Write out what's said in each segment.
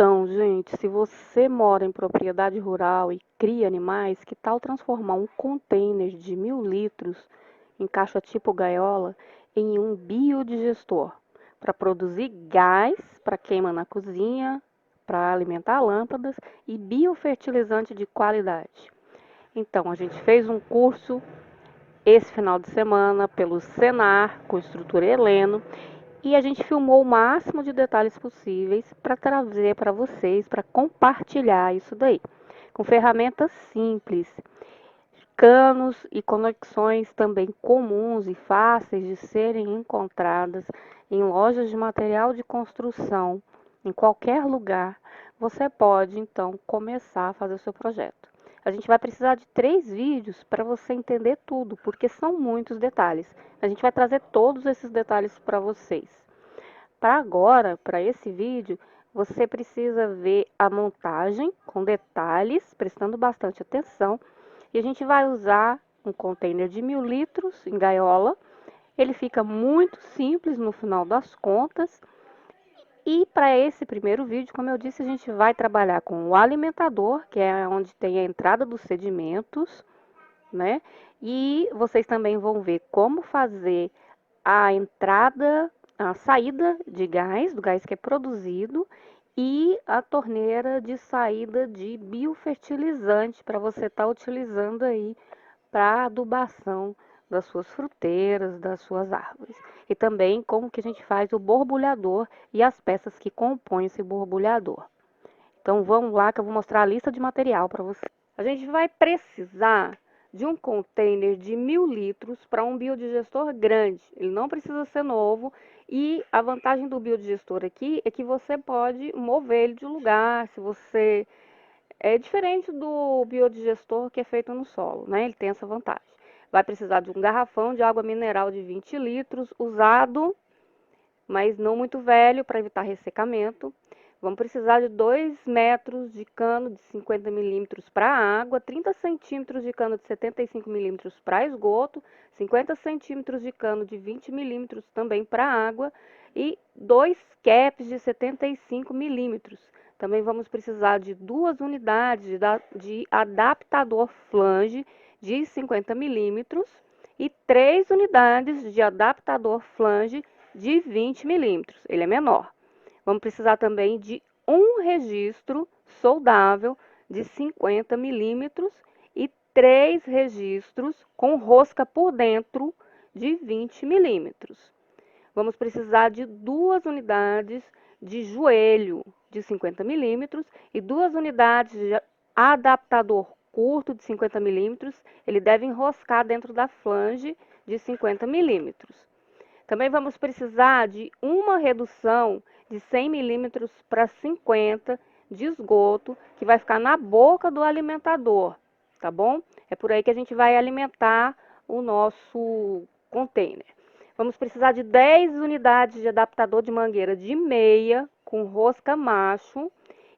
Então, gente, se você mora em propriedade rural e cria animais, que tal transformar um container de 1.000 litros em caixa tipo gaiola em um biodigestor para produzir gás para queima na cozinha, para alimentar lâmpadas e biofertilizante de qualidade? Então, a gente fez um curso esse final de semana pelo Senar com estrutura Heleno e a gente filmou o máximo de detalhes possíveis para trazer para vocês, para compartilhar isso daí, com ferramentas simples, canos e conexões também comuns e fáceis de serem encontradas em lojas de material de construção, em qualquer lugar. Você pode então começar a fazer o seu projeto. A gente vai precisar de 3 vídeos para você entender tudo, porque são muitos detalhes. A gente vai trazer todos esses detalhes para vocês. Para agora, para esse vídeo, você precisa ver a montagem com detalhes, prestando bastante atenção. E a gente vai usar um container de 1.000 litros em gaiola. Ele fica muito simples no final das contas. E para esse primeiro vídeo, como eu disse, a gente vai trabalhar com o alimentador, que é onde tem a entrada dos sedimentos, né? E vocês também vão ver como fazer a entrada, a saída de gás, do gás que é produzido, e a torneira de saída de biofertilizante para você estar utilizando aí para adubação das suas fruteiras, das suas árvores. E também como que a gente faz o borbulhador e as peças que compõem esse borbulhador. Então vamos lá que eu vou mostrar a lista de material para você. A gente vai precisar de um container de 1.000 litros para um biodigestor grande. Ele não precisa ser novo e a vantagem do biodigestor aqui é que você pode mover ele de lugar. Se você É diferente do biodigestor que é feito no solo, né? Ele tem essa vantagem. Vai precisar de um garrafão de água mineral de 20 litros, usado, mas não muito velho, para evitar ressecamento. Vamos precisar de 2 metros de cano de 50 milímetros para água, 30 centímetros de cano de 75 milímetros para esgoto, 50 centímetros de cano de 20 milímetros também para água e 2 caps de 75 milímetros. Também vamos precisar de 2 unidades de adaptador flange de 50 milímetros e 3 unidades de adaptador flange de 20 milímetros. Ele é menor. Vamos precisar também de um registro soldável de 50 milímetros e 3 registros com rosca por dentro de 20 milímetros. Vamos precisar de 2 unidades de joelho de 50 milímetros e 2 unidades de adaptador curto de 50 milímetros. Ele deve enroscar dentro da flange de 50 milímetros. Também vamos precisar de uma redução de 100 milímetros para 50 de esgoto, que vai ficar na boca do alimentador, tá bom? É por aí que a gente vai alimentar o nosso container. Vamos precisar de 10 unidades de adaptador de mangueira de meia, com rosca macho,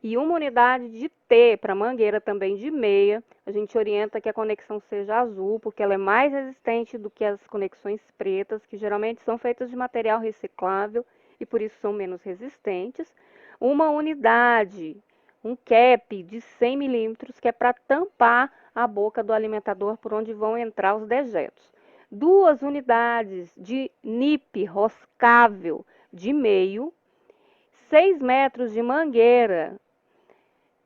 e uma unidade de T para mangueira também de meia. A gente orienta que a conexão seja azul, porque ela é mais resistente do que as conexões pretas, que geralmente são feitas de material reciclável e por isso são menos resistentes. Uma unidade, um cap de 100 milímetros, que é para tampar a boca do alimentador por onde vão entrar os dejetos. 2 unidades de NIP roscável de meio, 6 metros de mangueira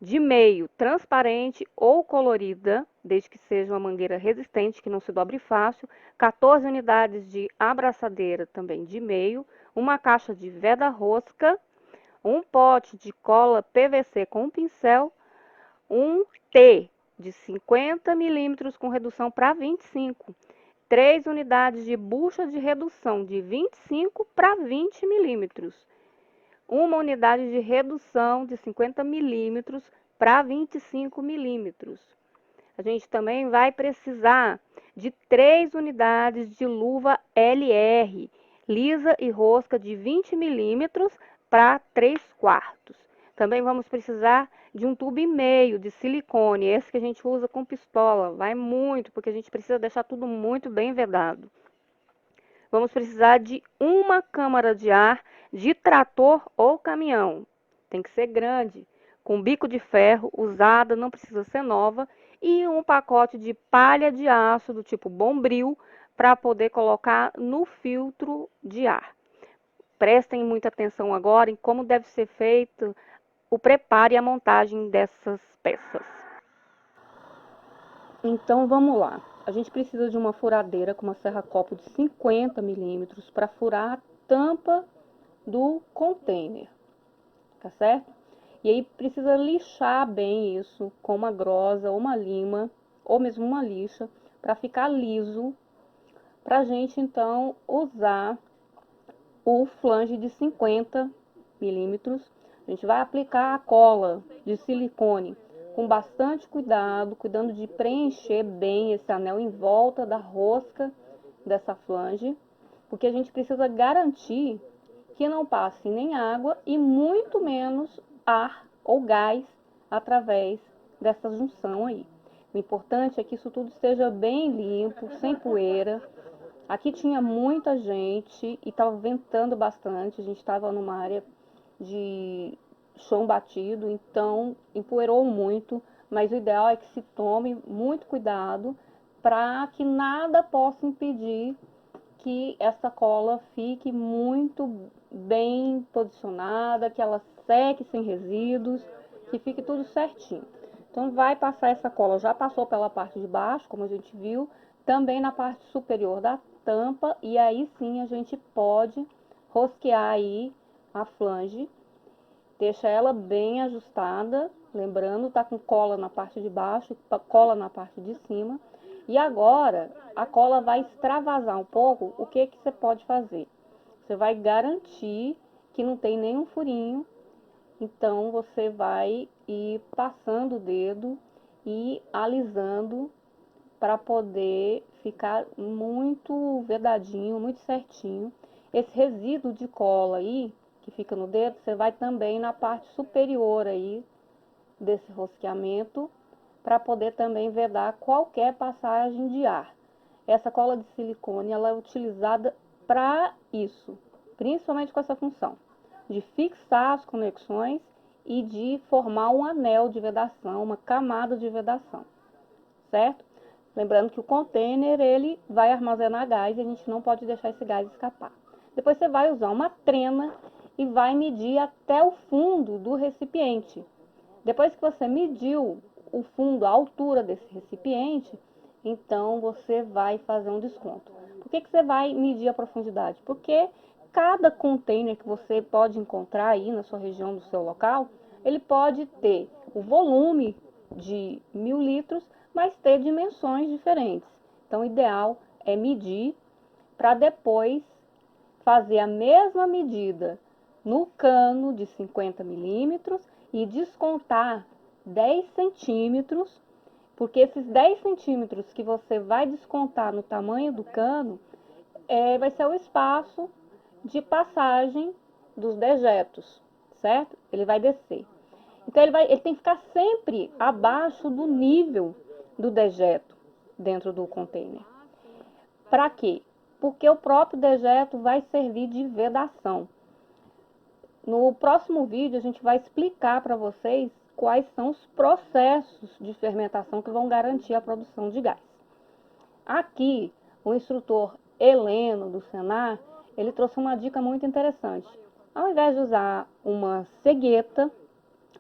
de meio transparente ou colorida, desde que seja uma mangueira resistente, que não se dobre fácil, 14 unidades de abraçadeira também de meio, uma caixa de veda-rosca, um pote de cola PVC com pincel, um T de 50 milímetros com redução para 25, 3 unidades de bucha de redução de 25 para 20 milímetros, uma unidade de redução de 50 milímetros para 25 milímetros. A gente também vai precisar de 3 unidades de luva LR, lisa e rosca de 20 milímetros para 3/4. Também vamos precisar de um tubo e meio de silicone, esse que a gente usa com pistola. Vai muito, porque a gente precisa deixar tudo muito bem vedado. Vamos precisar de uma câmara de ar de trator ou caminhão. tem que ser grande, com bico de ferro, usada, não precisa ser nova, e um pacote de palha de aço do tipo Bombril para poder colocar no filtro de ar. Prestem muita atenção agora em como deve ser feito o preparo e a montagem dessas peças. Então vamos lá. A gente precisa de uma furadeira com uma serra-copo de 50 milímetros para furar a tampa do container, tá certo? E aí precisa lixar bem isso com uma grosa ou uma lima, ou mesmo uma lixa, para ficar liso, para a gente então usar o flange de 50 milímetros. A gente vai aplicar a cola de silicone com bastante cuidado, cuidando de preencher bem esse anel em volta da rosca dessa flange, porque a gente precisa garantir que não passe nem água e muito menos ar ou gás através dessa junção aí. O importante é que isso tudo esteja bem limpo, sem poeira. Aqui tinha muita gente e estava ventando bastante, a gente estava numa área de chão batido, então empoeirou muito, mas o ideal é que se tome muito cuidado para que nada possa impedir que essa cola fique muito bem posicionada, que ela seque sem resíduos, que fique tudo certinho. Então vai passar essa cola, já passou pela parte de baixo, como a gente viu, também na parte superior da tampa, e aí sim a gente pode rosquear aí a flange, deixa ela bem ajustada, lembrando, tá com cola na parte de baixo, cola na parte de cima. E agora, a cola vai extravasar um pouco, o que que você pode fazer? Você vai garantir que não tem nenhum furinho, então você vai ir passando o dedo e alisando para poder ficar muito vedadinho, muito certinho. Esse resíduo de cola aí, que fica no dedo, você vai também na parte superior aí desse rosqueamento, para poder também vedar qualquer passagem de ar. Essa cola de silicone, ela é utilizada para isso, principalmente com essa função, de fixar as conexões e de formar um anel de vedação, uma camada de vedação, certo? Lembrando que o container, ele vai armazenar gás e a gente não pode deixar esse gás escapar. Depois você vai usar uma trena e vai medir até o fundo do recipiente. Depois que você mediu o fundo, a altura desse recipiente, então você vai fazer um desconto. Por que que você vai medir a profundidade? Porque cada container que você pode encontrar aí na sua região, do seu local, ele pode ter o volume de 1000 litros, mas ter dimensões diferentes. Então, o ideal é medir para depois fazer a mesma medida no cano de 50 milímetros e descontar 10 centímetros, porque esses 10 centímetros que você vai descontar no tamanho do cano, vai ser o espaço de passagem dos dejetos, certo? Ele vai descer. Então, ele tem que ficar sempre abaixo do nível do dejeto dentro do container. Para quê? Porque o próprio dejeto vai servir de vedação. No próximo vídeo, a gente vai explicar para vocês quais são os processos de fermentação que vão garantir a produção de gás. Aqui, o instrutor Heleno, do Senar, ele trouxe uma dica muito interessante. Ao invés de usar uma cegueta,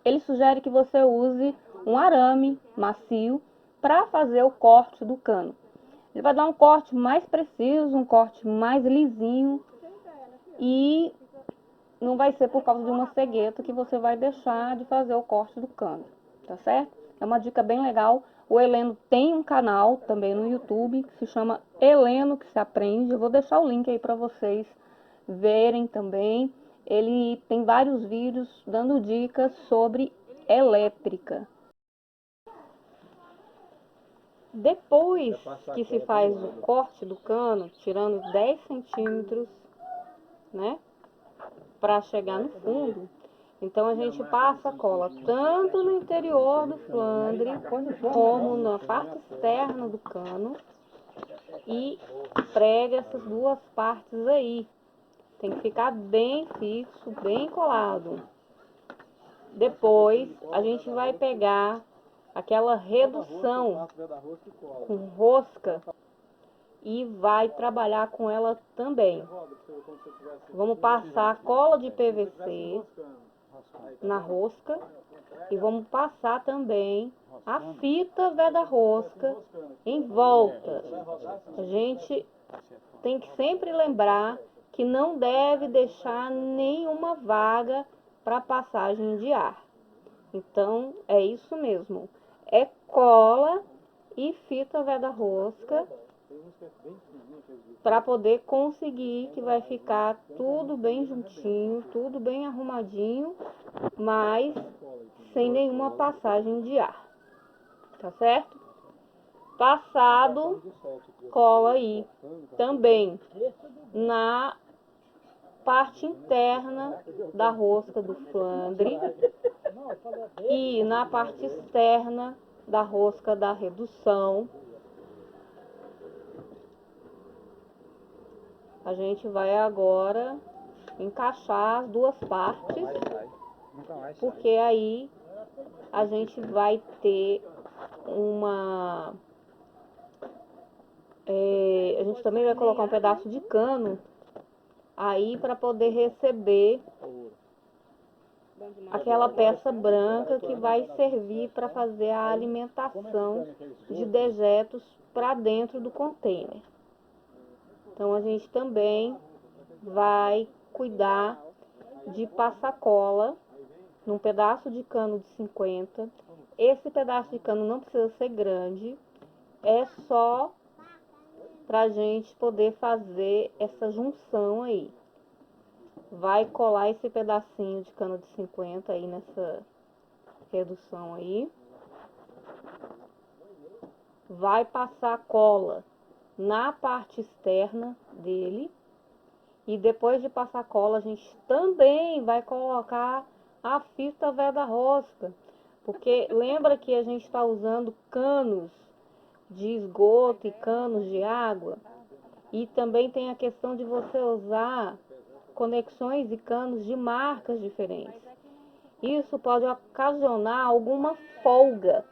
ele sugere que você use um arame macio para fazer o corte do cano. Ele vai dar um corte mais preciso, um corte mais lisinho e não vai ser por causa de uma cegueta que você vai deixar de fazer o corte do cano, tá certo? É uma dica bem legal. O Heleno tem um canal também no YouTube que se chama Heleno que se aprende. Eu vou deixar o link aí para vocês verem também. Ele tem vários vídeos dando dicas sobre elétrica. Depois que se faz o corte do cano, tirando 10 centímetros, né, para chegar no fundo, então a gente passa a cola tanto no interior do flandre, como na parte externa do cano, e prega essas duas partes aí. Tem que ficar bem fixo, bem colado. Depois a gente vai pegar aquela redução com rosca e vai trabalhar com ela também. Vamos passar cola de PVC na rosca e vamos passar também a fita veda-rosca em volta. A gente tem que sempre lembrar que não deve deixar nenhuma vaga para passagem de ar. Então, é isso mesmo. É cola e fita veda-rosca para poder conseguir que vai ficar tudo bem juntinho, tudo bem arrumadinho, mas sem nenhuma passagem de ar. Tá certo? Passado, cola aí também na parte interna da rosca do flandre e na parte externa da rosca da redução. A gente vai agora encaixar as duas partes, porque aí a gente vai ter uma... a gente também vai colocar um pedaço de cano aí para poder receber aquela peça branca que vai servir para fazer a alimentação de dejetos para dentro do container. Então a gente também vai cuidar de passar cola num pedaço de cano de 50. Esse pedaço de cano não precisa ser grande, é só pra gente poder fazer essa junção aí. Vai colar esse pedacinho de cano de 50 aí nessa redução aí. Vai passar cola na parte externa dele. E depois de passar cola, a gente também vai colocar a fita veda-rosca. Porque lembra que a gente está usando canos de esgoto e canos de água? E também tem a questão de você usar conexões e canos de marcas diferentes. Isso pode ocasionar alguma folga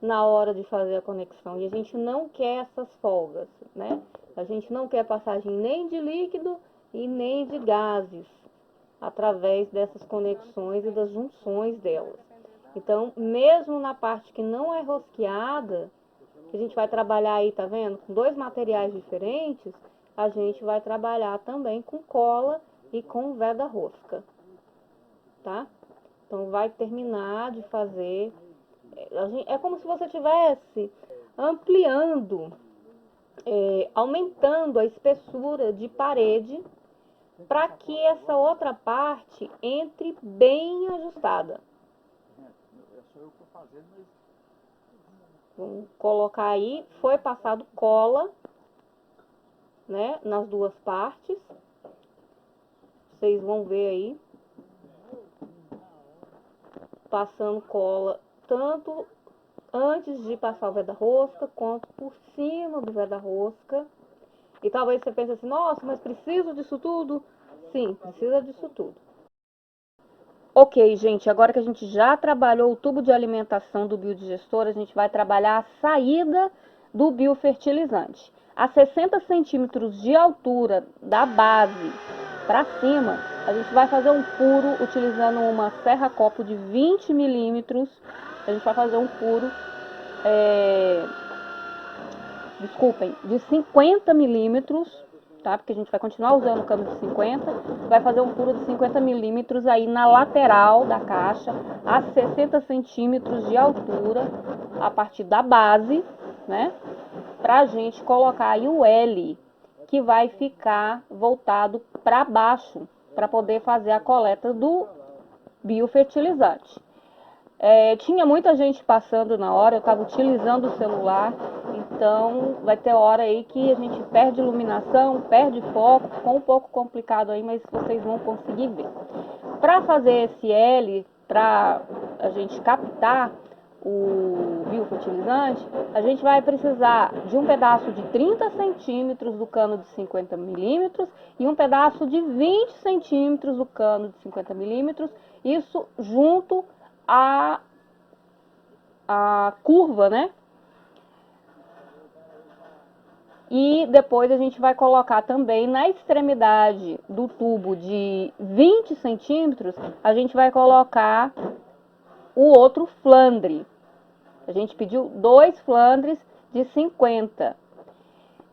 na hora de fazer a conexão. E a gente não quer essas folgas, né? A gente não quer passagem nem de líquido e nem de gases através dessas conexões e das junções delas. Então, mesmo na parte que não é rosqueada, que a gente vai trabalhar aí, tá vendo? Com dois materiais diferentes, a gente vai trabalhar também com cola e com veda-rosca, tá? Então, vai terminar de fazer... É como se você estivesse ampliando, aumentando a espessura de parede para que essa outra parte entre bem ajustada. Vamos colocar aí, foi passado cola, né, nas duas partes. Vocês vão ver aí, passando cola tanto antes de passar o veda-rosca, quanto por cima do veda-rosca. E talvez você pense assim, nossa, mas preciso disso tudo? Sim, precisa disso tudo. Ok, gente, agora que a gente já trabalhou o tubo de alimentação do biodigestor, a gente vai trabalhar a saída do biofertilizante. A 60 centímetros de altura da base para cima, a gente vai fazer um furo utilizando uma serra-copo de 20 milímetros. A gente vai fazer um furo, de 50 milímetros, tá? Porque a gente vai continuar usando o cano de 50, vai fazer um furo de 50 milímetros aí na lateral da caixa, a 60 centímetros de altura, a partir da base, né? Pra gente colocar aí o L, que vai ficar voltado para baixo, para poder fazer a coleta do biofertilizante. Tinha muita gente passando na hora, eu estava utilizando o celular, então vai ter hora aí que a gente perde iluminação, perde foco, ficou um pouco complicado aí, mas vocês vão conseguir ver. Para fazer esse L, para a gente captar o biofertilizante, a gente vai precisar de um pedaço de 30 centímetros do cano de 50 milímetros e um pedaço de 20 centímetros do cano de 50 milímetros, isso junto à curva, né? E depois a gente vai colocar também na extremidade do tubo de 20 centímetros, a gente vai colocar o outro flandre. A gente pediu 2 flandres de 50.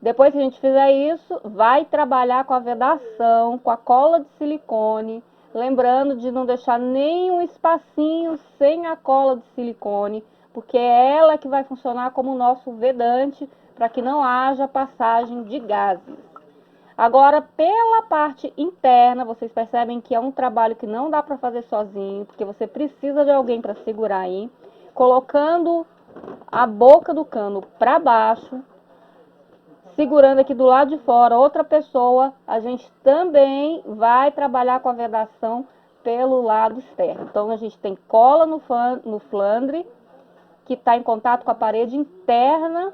Depois que a gente fizer isso, vai trabalhar com a vedação, com a cola de silicone, lembrando de não deixar nenhum espacinho sem a cola de silicone, porque é ela que vai funcionar como o nosso vedante, para que não haja passagem de gases. Agora, pela parte interna, vocês percebem que é um trabalho que não dá para fazer sozinho, porque você precisa de alguém para segurar aí, colocando a boca do cano para baixo, segurando aqui do lado de fora outra pessoa, a gente também vai trabalhar com a vedação pelo lado externo. Então, a gente tem cola no flandre, que está em contato com a parede interna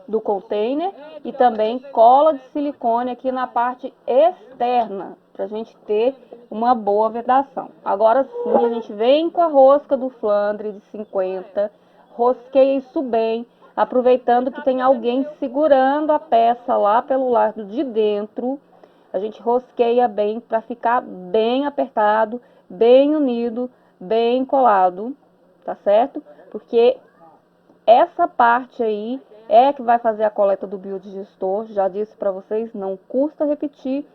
do container, e também cola de silicone aqui na parte externa, para a gente ter uma boa vedação. Agora sim, a gente vem com a rosca do flandre de 50, rosqueia isso bem, aproveitando que tem alguém segurando a peça lá pelo lado de dentro. A gente rosqueia bem para ficar bem apertado, bem unido, bem colado, tá certo? Porque essa parte aí é que vai fazer a coleta do biodigestor. Já disse para vocês, não custa repetir,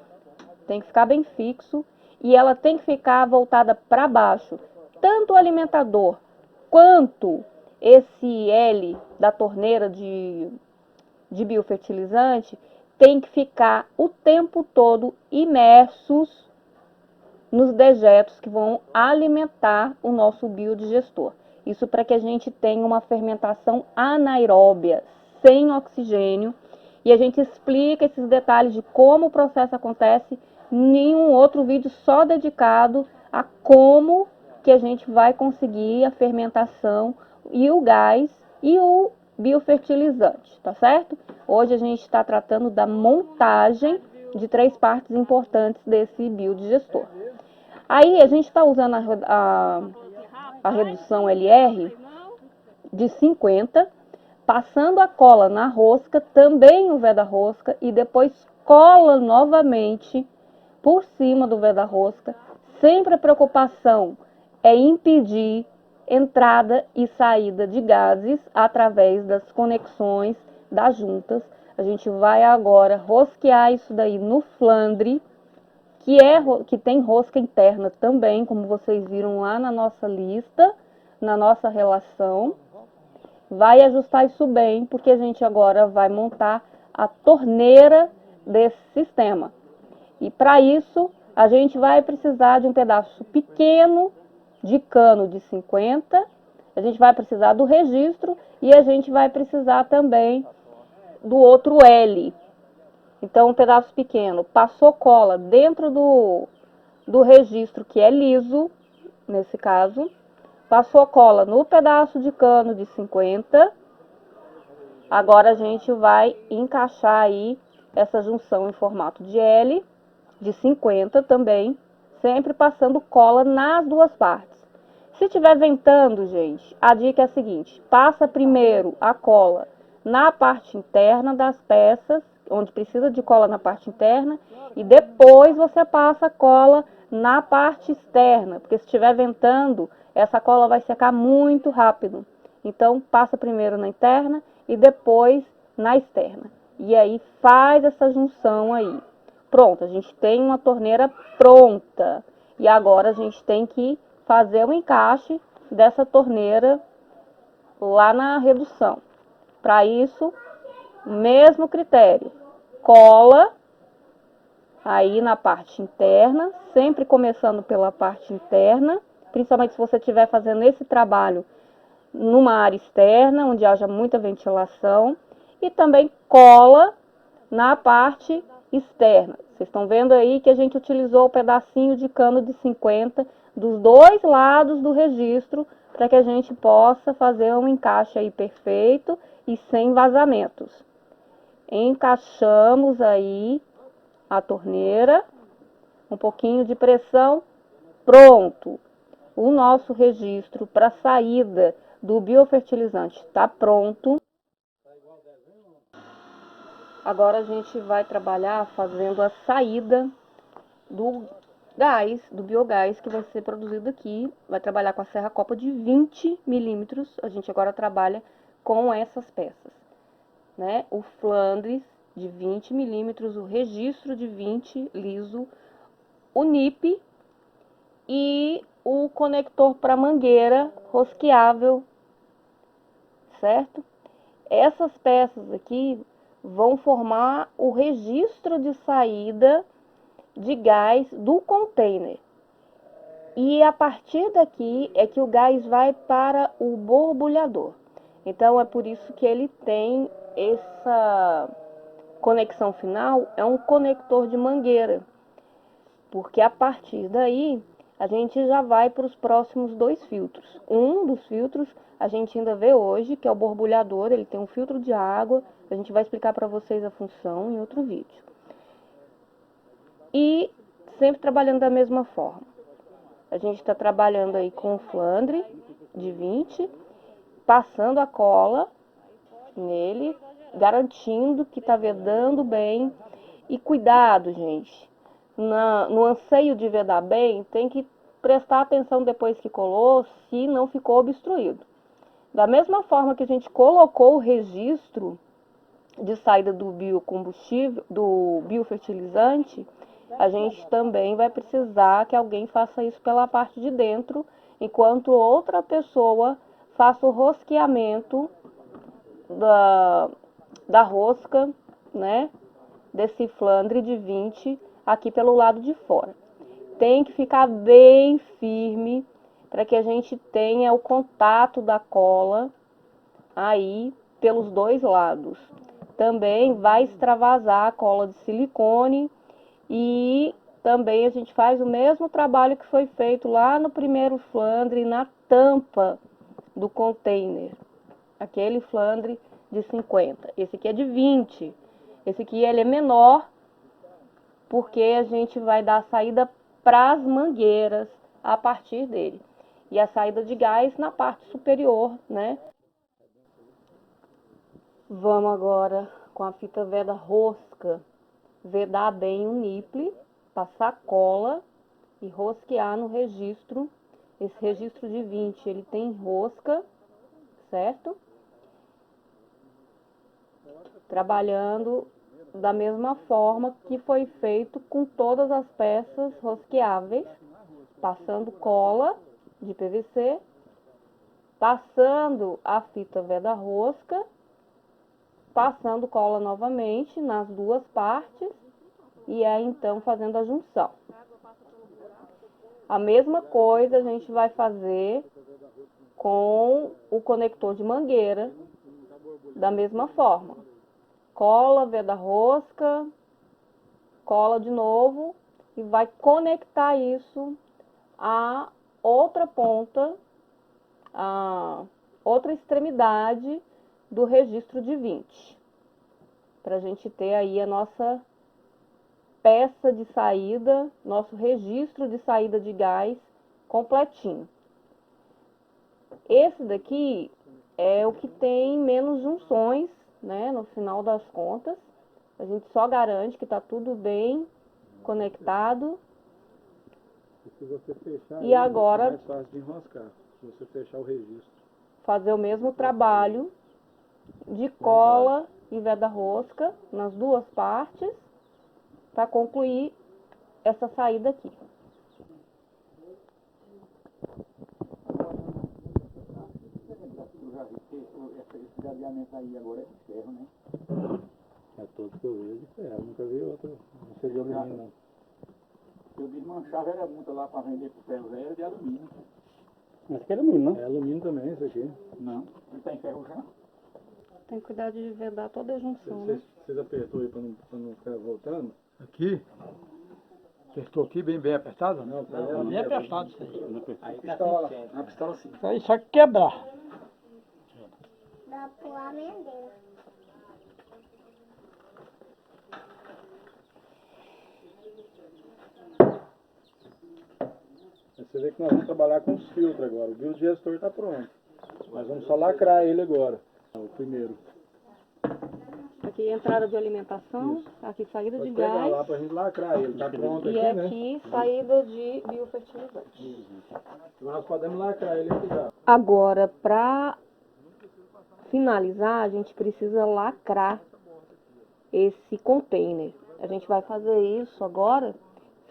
tem que ficar bem fixo e ela tem que ficar voltada para baixo. Tanto o alimentador quanto esse L da torneira de biofertilizante tem que ficar o tempo todo imersos nos dejetos que vão alimentar o nosso biodigestor. Isso para que a gente tenha uma fermentação anaeróbia, sem oxigênio, e a gente explica esses detalhes de como o processo acontece em um outro vídeo só dedicado a como que a gente vai conseguir a fermentação e o gás e o biofertilizante, tá certo? Hoje a gente está tratando da montagem de 3 partes importantes desse biodigestor. Aí a gente está usando a redução LR de 50, passando a cola na rosca, também o veda-rosca, e depois cola novamente por cima do veda-rosca. Sempre a preocupação é impedir entrada e saída de gases através das conexões das juntas. A gente vai agora rosquear isso daí no flandre, que tem rosca interna também, como vocês viram lá na nossa lista, na nossa relação. Vai ajustar isso bem, porque a gente agora vai montar a torneira desse sistema. E para isso, a gente vai precisar de um pedaço pequeno de cano de 50, a gente vai precisar do registro e a gente vai precisar também do outro L. Então, um pedaço pequeno, passou cola dentro do registro, que é liso, nesse caso, passou cola no pedaço de cano de 50, agora a gente vai encaixar aí essa junção em formato de L, de 50 também, sempre passando cola nas duas partes. Se estiver ventando, gente, a dica é a seguinte: passa primeiro a cola na parte interna das peças, onde precisa de cola na parte interna, e depois você passa a cola na parte externa, porque se estiver ventando, essa cola vai secar muito rápido. Então, passa primeiro na interna e depois na externa. E aí faz essa junção aí. Pronto, a gente tem uma torneira pronta. E agora a gente tem que fazer o encaixe dessa torneira lá na redução. Para isso, mesmo critério. Cola aí na parte interna, sempre começando pela parte interna, principalmente se você estiver fazendo esse trabalho numa área externa, onde haja muita ventilação, e também cola na parte externa. Vocês estão vendo aí que a gente utilizou o pedacinho de cano de 50 dos dois lados do registro para que a gente possa fazer um encaixe aí perfeito e sem vazamentos. Encaixamos aí a torneira, um pouquinho de pressão, pronto. O nosso registro para saída do biofertilizante está pronto. Agora a gente vai trabalhar fazendo a saída do gás, do biogás que vai ser produzido aqui. Vai trabalhar com a serra copa de 20 milímetros. A gente agora trabalha com essas peças, né? O flandres de 20 milímetros, o registro de 20 liso, o NIP e o conector para mangueira rosqueável, certo? Essas peças aqui vão formar o registro de saída de gás do container. E a partir daqui é que o gás vai para o borbulhador. Então é por isso que ele tem essa conexão final, é um conector de mangueira. Porque a partir daí a gente já vai para os próximos 2 filtros. Um dos filtros a gente ainda vê hoje, que é o borbulhador, ele tem um filtro de água, a gente vai explicar para vocês a função em outro vídeo. E sempre trabalhando da mesma forma. A gente está trabalhando aí com o flandre de 20, passando a cola nele, garantindo que está vedando bem. E cuidado, gente, no anseio de vedar bem, tem que prestar atenção depois que colou, se não ficou obstruído. Da mesma forma que a gente colocou o registro de saída do biocombustível, do biofertilizante, a gente também vai precisar que alguém faça isso pela parte de dentro, enquanto outra pessoa faça o rosqueamento da rosca, né, desse flandre de 20 aqui pelo lado de fora. Tem que ficar bem firme para que a gente tenha o contato da cola aí pelos 2 lados. Também vai extravasar a cola de silicone e também a gente faz o mesmo trabalho que foi feito lá no primeiro flandre, na tampa do container. Aquele flandre de 50. Esse aqui é de 20. Esse aqui ele é menor porque a gente vai dar a saída para as mangueiras a partir dele. E a saída de gás na parte superior, né? Vamos agora com a fita veda rosca, vedar bem o niple, passar cola e rosquear no registro. Esse registro de 20, ele tem rosca, certo? Trabalhando da mesma forma que foi feito com todas as peças rosqueáveis, passando cola de PVC, passando a fita veda rosca, passando cola novamente nas 2 partes e aí então fazendo a junção. A mesma coisa a gente vai fazer com o conector de mangueira, da mesma forma. Cola, veda rosca, cola de novo e vai conectar isso a outra ponta, a outra extremidade do registro de 20. Para a gente ter aí a nossa peça de saída, nosso registro de saída de gás completinho. Esse daqui é o que tem menos junções, né, no final das contas. A gente só garante que está tudo bem conectado. E se você fechar, e agora é mais fácil de enroscar, se você fechar o registro. Fazer o mesmo trabalho de cola e veda rosca nas 2 partes para concluir essa saída aqui. Eu já vi que esse gradeamento aí agora é de ferro, né? É todo que eu vejo de ferro, nunca vi outro, não sei de alumínio não. Eu desmanchava era muito lá para vender pro ferro velho de alumínio. Mas que é alumínio, não? É alumínio também, isso aqui. Não, ele tá em ferro já. Tem que cuidar de vedar toda a junção, né? Vocês apertou aí para não ficar voltando? Aqui, Apertou aqui bem apertado? Não, Bem apertado isso aí. Aí pistola, uma pistola assim. Isso aí só que quebrar. Dá pra amendoim. Você vê que nós vamos trabalhar com os filtros agora. O biodigestor está pronto. Nós vamos só lacrar ele agora. O primeiro. Aqui entrada de alimentação, aqui saída de Pode pegar gás lá pra gente lacrar ele. Tá pronto e aqui, né? aqui saída de biofertilizante. Nós podemos lacrar ele aqui já. Agora, para finalizar, a gente precisa lacrar esse container. A gente vai fazer isso agora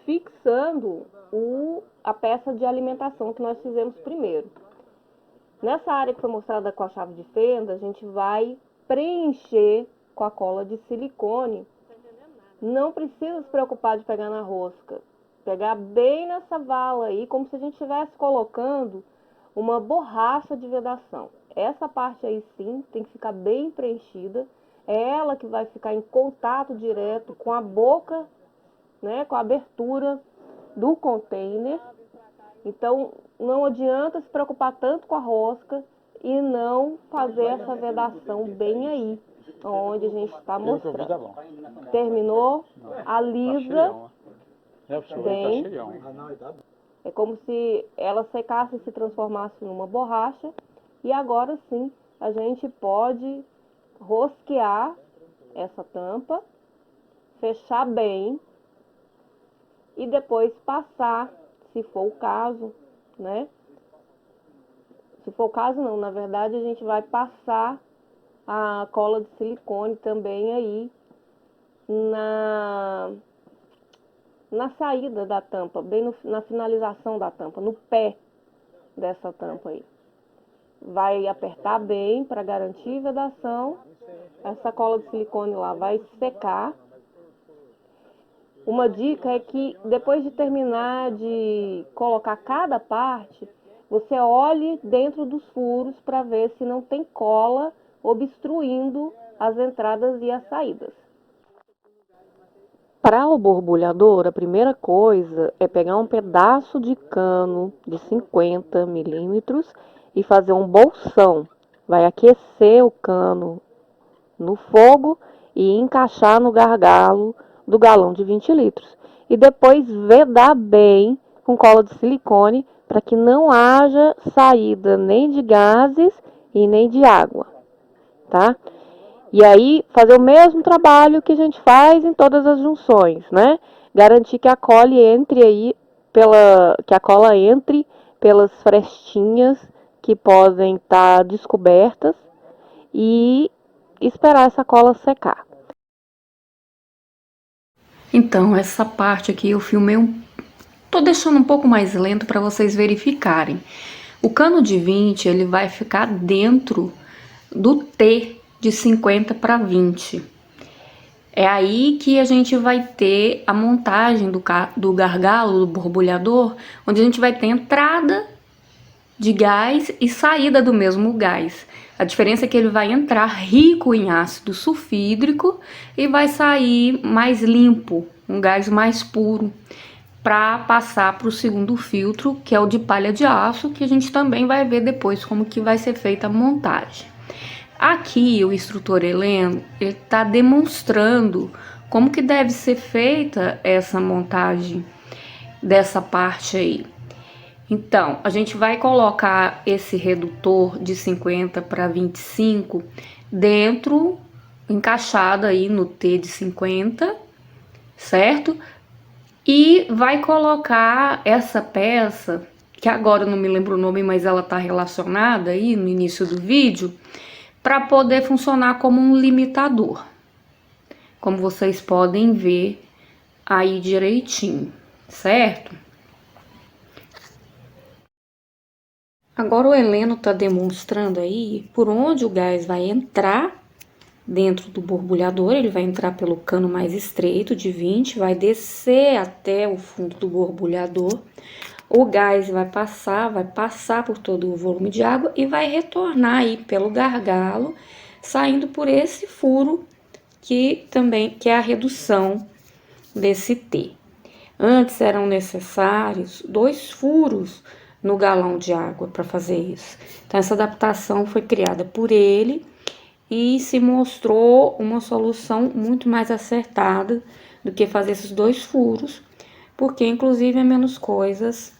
fixando a peça de alimentação que nós fizemos primeiro. Nessa área que foi mostrada com a chave de fenda, a gente vai preencher com a cola de silicone. Não precisa se preocupar de pegar na rosca. Pegar bem nessa vala aí, como se a gente estivesse colocando uma borracha de vedação. Essa parte aí sim tem que ficar bem preenchida. É ela que vai ficar em contato direto com a boca, né, com a abertura do container. Então, não adianta se preocupar tanto com a rosca e não fazer essa vedação bem aí, onde a gente está mostrando. Terminou, alisa bem. É como se ela secasse e se transformasse numa borracha. E agora sim, a gente pode rosquear essa tampa, fechar bem e depois passar, se for o caso, né? Se for o caso não, na verdade a gente vai passar a cola de silicone também aí na saída da tampa, bem na finalização da tampa, no pé dessa tampa aí. Vai apertar bem para garantir vedação. Essa cola de silicone lá vai secar. Uma dica é que depois de terminar de colocar cada parte, você olhe dentro dos furos para ver se não tem cola obstruindo as entradas e as saídas. Para o borbulhador, a primeira coisa é pegar um pedaço de cano de 50 milímetros e fazer um bolsão. Vai aquecer o cano no fogo e encaixar no gargalo do galão de 20 litros. E depois vedar bem com cola de silicone para que não haja saída nem de gases e nem de água, tá? E aí, fazer o mesmo trabalho que a gente faz em todas as junções, né? Garantir que a cola entre aí pelas frestinhas que podem estar descobertas e esperar essa cola secar. Então, essa parte aqui eu filmei tô deixando um pouco mais lento para vocês verificarem. O cano de 20, ele vai ficar dentro do T de 50 para 20. É aí que a gente vai ter a montagem do gargalo, do borbulhador, onde a gente vai ter entrada de gás e saída do mesmo gás. A diferença é que ele vai entrar rico em ácido sulfídrico e vai sair mais limpo, um gás mais puro, para passar para o segundo filtro, que é o de palha de aço, que a gente também vai ver depois como que vai ser feita a montagem. Aqui o instrutor Heleno, ele está demonstrando como que deve ser feita essa montagem dessa parte aí. Então, a gente vai colocar esse redutor de 50 para 25 dentro, encaixado aí no T de 50, certo? E vai colocar essa peça, que agora eu não me lembro o nome, mas ela está relacionada aí no início do vídeo, para poder funcionar como um limitador, como vocês podem ver aí direitinho, certo? Agora o Heleno está demonstrando aí por onde o gás vai entrar dentro do borbulhador. Ele vai entrar pelo cano mais estreito de 20, vai descer até o fundo do borbulhador. O gás vai passar por todo o volume de água e vai retornar aí pelo gargalo, saindo por esse furo que é a redução desse T. Antes eram necessários 2 furos no galão de água para fazer isso. Então essa adaptação foi criada por ele e se mostrou uma solução muito mais acertada do que fazer esses 2 furos, porque inclusive é menos coisas,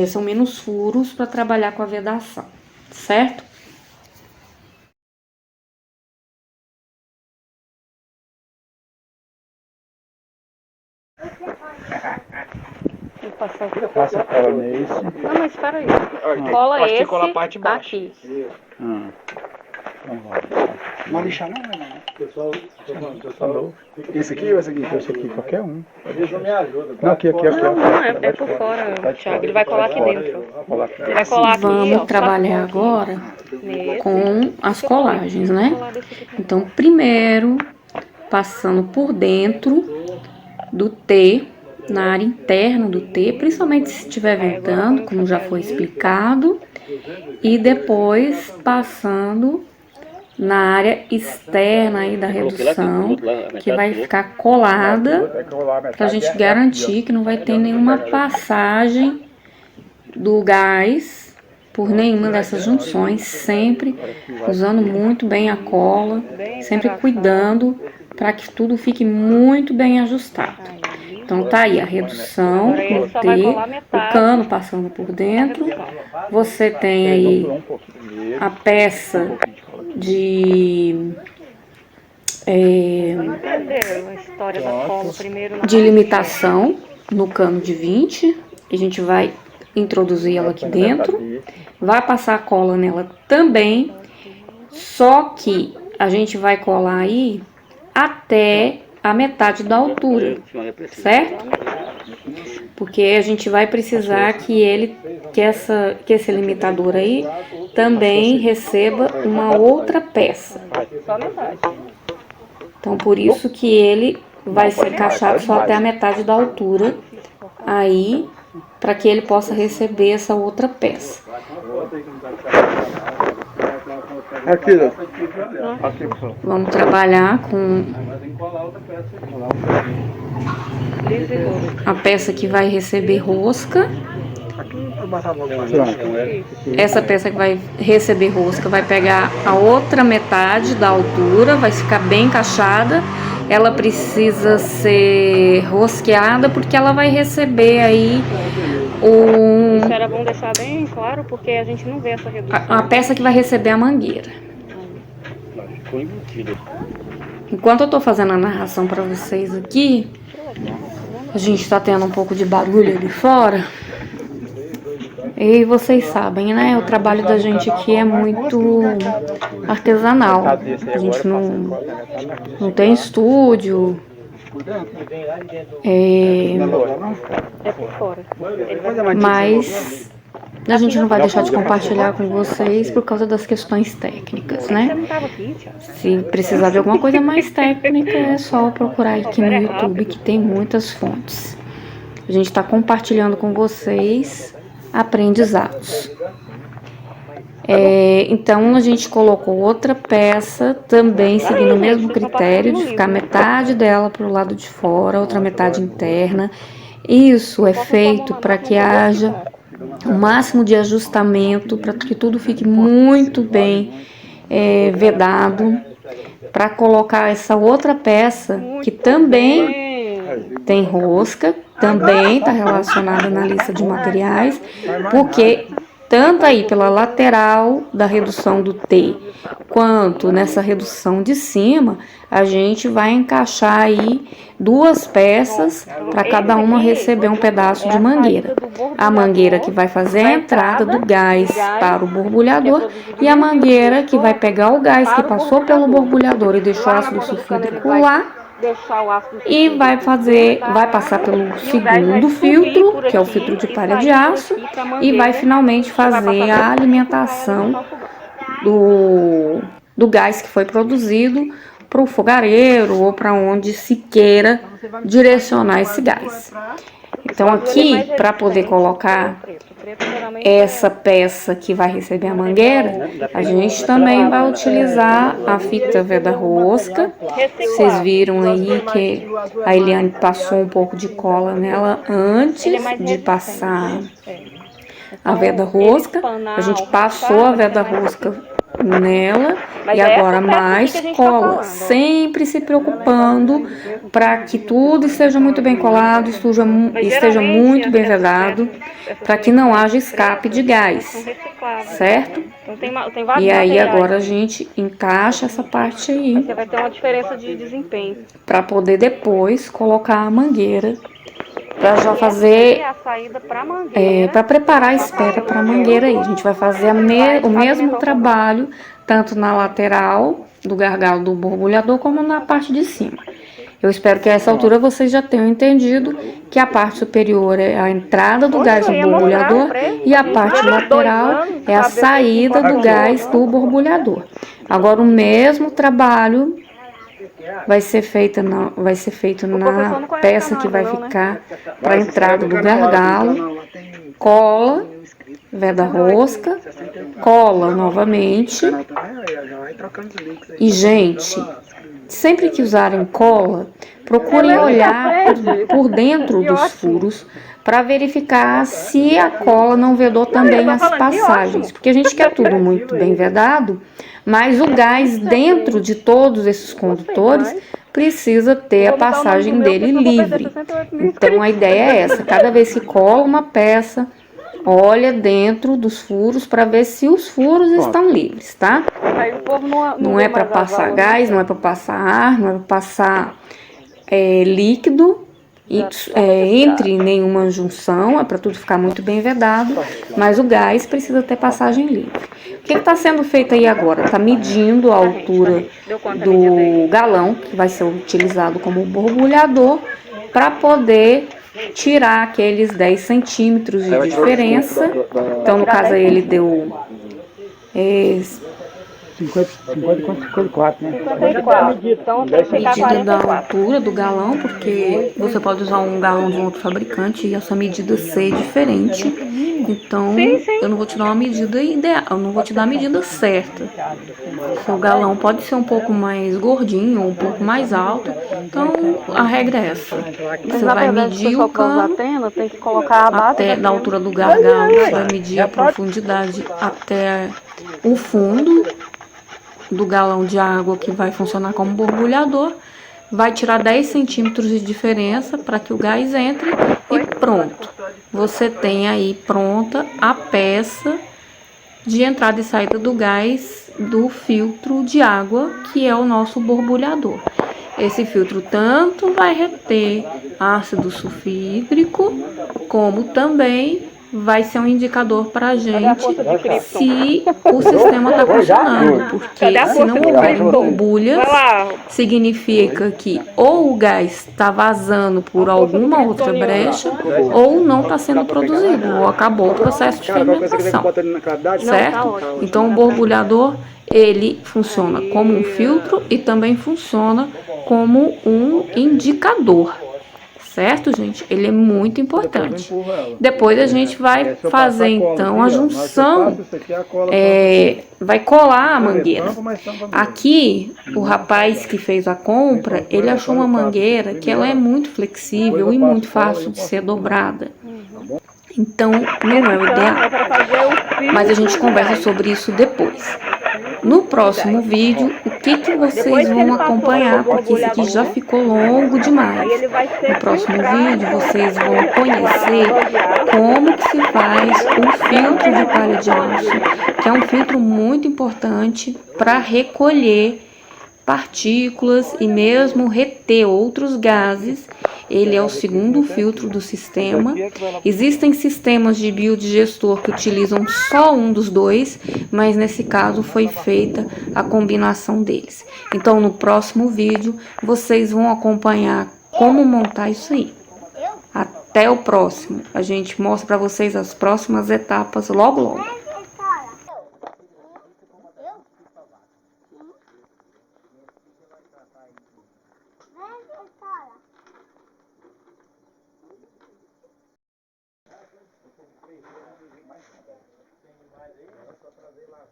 são menos furos para trabalhar com a vedação, certo? Vou passar aqui. Passa a cola nesse. Não, mas espera aí. Cola Acho que esse cola a parte de baixo. aqui. Não lixar não, não. Pessoal, esse aqui ou esse aqui? Esse aqui, qualquer um. Eles não me ajudam. Não, aqui. Não, é por fora, Thiago. Ele vai colar aqui dentro. Ele vai colar aqui, Vamos ó, trabalhar agora nesse. com as colagens, né? Então, primeiro, passando por dentro do T, na área interna do T, principalmente se estiver ventando, como já foi explicado, e depois passando na área externa aí da redução, que vai ficar colada, para a gente garantir que não vai ter nenhuma passagem do gás por nenhuma dessas junções, sempre usando muito bem a cola, sempre cuidando para que tudo fique muito bem ajustado. Então tá aí a redução no T, o cano passando por dentro, você tem aí a peça de limitação no cano de 20, a gente vai introduzir ela aqui dentro, vai passar a cola nela também, só que a gente vai colar aí até a metade da altura, certo? Porque a gente vai precisar que esse limitador aí também receba uma outra peça. Então, por isso que ele vai ser encaixado só até a metade da altura aí, para que ele possa receber essa outra peça. Vamos trabalhar com a peça que vai receber rosca. Essa peça que vai receber rosca vai pegar a outra metade da altura, vai ficar bem encaixada. Ela precisa ser rosqueada porque ela vai receber aí Isso era bom deixar bem claro, porque a gente não vê essa redução. a peça que vai receber a mangueira. Enquanto eu tô fazendo a narração para vocês aqui, a gente tá tendo um pouco de barulho ali fora. E vocês sabem, né? O trabalho da gente aqui é muito artesanal. A gente não tem estúdio. É por fora. Mas a gente não vai deixar de compartilhar com vocês por causa das questões técnicas, né? Se precisar de alguma coisa mais técnica, é só procurar aqui no YouTube, que tem muitas fontes. A gente está compartilhando com vocês aprendizados. Então, a gente colocou outra peça, também seguindo o mesmo critério, de ficar metade dela para o lado de fora, outra metade interna. Isso é feito para que haja o máximo de ajustamento, para que tudo fique muito bem vedado, para colocar essa outra peça, que também tem rosca, também está relacionada na lista de materiais, porque tanto aí pela lateral da redução do T, quanto nessa redução de cima, a gente vai encaixar aí 2 peças para cada uma receber um pedaço de mangueira. A mangueira que vai fazer a entrada do gás para o borbulhador e a mangueira que vai pegar o gás que passou pelo borbulhador e deixou o ácido sulfídrico lá e vai passar pelo segundo filtro, que é o filtro de palha de aço, e vai finalmente fazer a alimentação do gás que foi produzido para o fogareiro ou para onde se queira direcionar esse gás. Então aqui, para poder colocar essa peça que vai receber a mangueira, a gente também vai utilizar a fita veda rosca. Vocês viram aí que a Eliane passou um pouco de cola nela antes de passar a veda rosca. A gente passou a veda rosca nela e agora mais cola, sempre se preocupando para que tudo esteja muito bem colado, esteja muito bem vedado, para que não haja escape de gás, certo? E aí agora a gente encaixa essa parte aí, Você vai ter uma diferença de desempenho. para poder depois colocar a mangueira, para já fazer, a saída para mangueira. para preparar a espera para a mangueira aí. A gente vai fazer o mesmo trabalho, tanto na lateral do gargalo do borbulhador, como na parte de cima. Eu espero que a essa altura vocês já tenham entendido que a parte superior é a entrada do gás do borbulhador e a parte lateral é a saída do gás do borbulhador. Agora o mesmo trabalho vai ser feito na peça que vai ficar para a entrada do gargalo. Cola, veda rosca, cola novamente. E, gente, sempre que usarem cola, procurem olhar por dentro dos furos para verificar se a cola não vedou também as passagens, porque a gente quer tudo muito bem vedado, mas o gás dentro de todos esses condutores precisa ter a passagem dele livre. Então a ideia é essa: cada vez que cola uma peça, olha dentro dos furos para ver se os furos estão livres, tá? Não é para passar gás, não é para passar ar, não é para passar líquido entre nenhuma junção, é para tudo ficar muito bem vedado, mas o gás precisa ter passagem livre. O que está sendo feito aí agora? Está medindo a altura do galão, que vai ser utilizado como borbulhador, para poder tirar aqueles 10 centímetros de diferença. Então, no caso aí, ele deu 54, né? 54. Então tem que ficar medida da 44. altura do galão, porque você pode usar um galão de um outro fabricante e essa medida ser diferente. Então, eu não vou te dar uma medida ideal, eu não vou te dar a medida certa. Seu galão pode ser um pouco mais gordinho ou um pouco mais alto. Então, a regra é essa. Você vai medir o cano Tem que colocar a base até da altura do gargalo, você vai medir a profundidade até o fundo do galão de água que vai funcionar como borbulhador, vai tirar 10 centímetros de diferença para que o gás entre e pronto. Você tem aí pronta a peça de entrada e saída do gás do filtro de água, que é o nosso borbulhador. Esse filtro tanto vai reter ácido sulfídrico, como também vai ser um indicador para a gente se o sistema está funcionando, porque se não houver borbulhas, significa que ou o gás está vazando por alguma outra brecha, ou não está sendo produzido, ou acabou o processo de fermentação, certo? Então o borbulhador, ele funciona como um filtro e também funciona como um indicador. Certo, gente? Ele é muito importante. Depois a gente vai fazer, então, a junção, vai colar a mangueira. Aqui, o rapaz que fez a compra, ele achou uma mangueira que ela é muito flexível e muito fácil de ser dobrada. Então, não é o ideal. Mas a gente conversa sobre isso depois. No próximo vídeo, o que vocês vão acompanhar, porque esse aqui já ficou longo demais. No próximo vídeo, vocês vão conhecer como que se faz um filtro de palha de aço, que é um filtro muito importante para recolher partículas e mesmo reter outros gases. Ele é o segundo filtro do sistema. Existem sistemas de biodigestor que utilizam só um dos dois, mas nesse caso foi feita a combinação deles. Então, no próximo vídeo, vocês vão acompanhar como montar isso aí. Até o próximo. A gente mostra para vocês as próximas etapas logo logo. trazer lá.